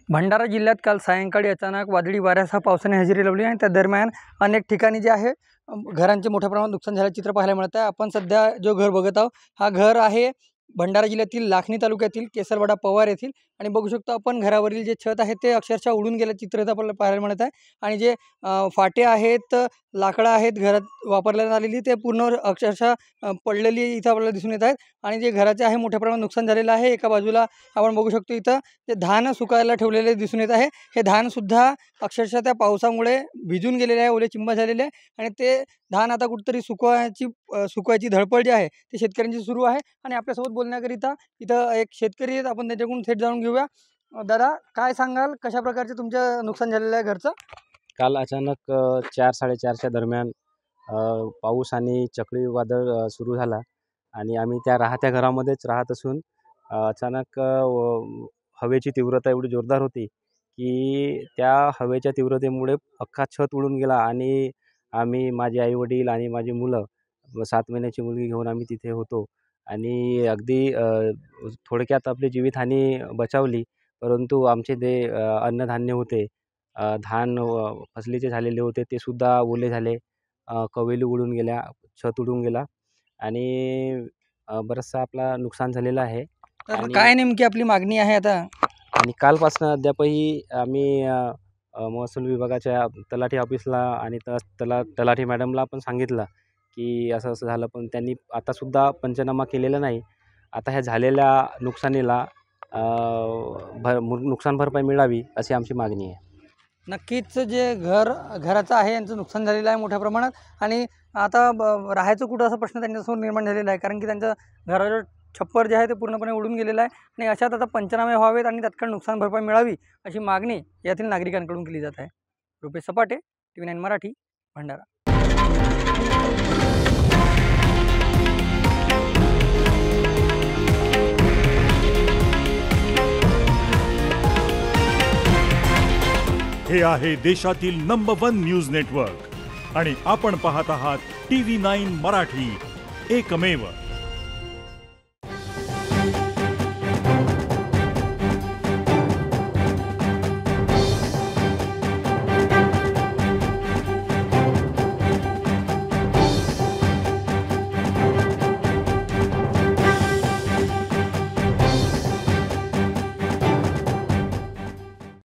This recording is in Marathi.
भंडारा जिल्ह्यात काल सायंकाळी अचानक वादळी वाऱ्यासह पावसाने हजेरी लावली आणि त्या दरम्यान अनेक ठिकाणी जे आहे घरांचे मोठ्या प्रमाणात नुकसान झाल्याचे चित्र पाहायला मिळत आहे। आपण सध्या जो घर बघत आहोत हा घर आहे भंडारा जिल्ह्यातील लाखनी तालुक्यातील केसरवाडा पवार येथील आणि बघू शकतो आपण घरावरील जे छत आहे ते अक्षरशः उडून गेले चित्र इथं आपल्याला पाहायला मिळत आहे। आणि जे फाटे आहेत लाकडं आहेत घरात वापरण्यात आलेली ते पूर्ण अक्षरशः पडलेली इथं आपल्याला दिसून येत आहेत। आणि जे घराचे आहे मोठ्या प्रमाणात नुकसान झालेलं आहे। एका बाजूला आपण बघू शकतो इथं ते धान सुकायला ठेवलेले दिसून येत आहे। हे धान सुद्धा अक्षरशः त्या पावसामुळे भिजून गेलेले आहे, ओले चिंब झालेले आहे आणि ते धान आता कुठेतरी सुकवायची धडपड जी आहे ते शेतकऱ्यांची सुरू आहे। आणि आपल्यासोबत बोलण्याकरिता इथं एक शेतकरी आहेत, आपण त्याच्याकडून थेट जाणून घेऊया। दादा काय सांगाल, कशा प्रकारचे तुमचं नुकसान झालेलं आहे घरचं? काल अचानक 4-4:30च्या दरम्यान पाऊस आणि चक्रीवादळ सुरू झाला आणि आम्ही त्या राहत्या घरामध्येच राहत असून अचानक हवेची तीव्रता एवढी जोरदार होती की त्या हवेच्या तीव्रतेमुळे अख्खा छत उडून गेला आणि आम्ही, माझे आईवडील आणि माझी मुलं, 7 महिन्याची मुलगी घेऊन आम्ही तिथे होतो आणि अगदी थोडक्यात आपली जीवितहानी बचावली। परंतु आमचे जे अन्नधान्य होते, धान फसलीचे झालेले होते ते सुद्धा ओले झाले, कवेली उडून गेल्या, छत उडून गेला आणि बरंचसं आपला नुकसान झालेलं आहे। तर काय नेमकी आपली मागणी आहे आता? आणि कालपासून अद्यापही आम्ही महसूल विभागाच्या तलाठी ऑफिसला आणि तलाठी मॅडमला पण सांगितलं की असं असं झालं, पण त्यांनी आतासुद्धा पंचनामा केलेला नाही। आता ह्या झालेल्या नुकसानीला नुकसान भरपाई मिळावी अशी आमची मागणी आहे। नक्कीच जे घराचं आहे यांचं नुकसान झालेलं आहे मोठ्या प्रमाणात आणि आता राहायचं कुठं असा प्रश्न त्यांच्यासमोर निर्माण झालेला आहे, कारण की त्यांचं घराचं छप्पर जे आहे ते पूर्णपणे उडून गेलेलं आहे। आणि अशात आता पंचनामे व्हावेत आणि तात्काळ नुकसान भरपाई मिळावी अशी मागणी यातील नागरिकांकडून केली जात आहे। रुपेश सपाटे, TV9 मराठी, भंडारा। हे आहे देशातील नंबर 1 न्यूज नेटवर्क आणि आपण पाहत आहात TV9 मराठी, एकमेव।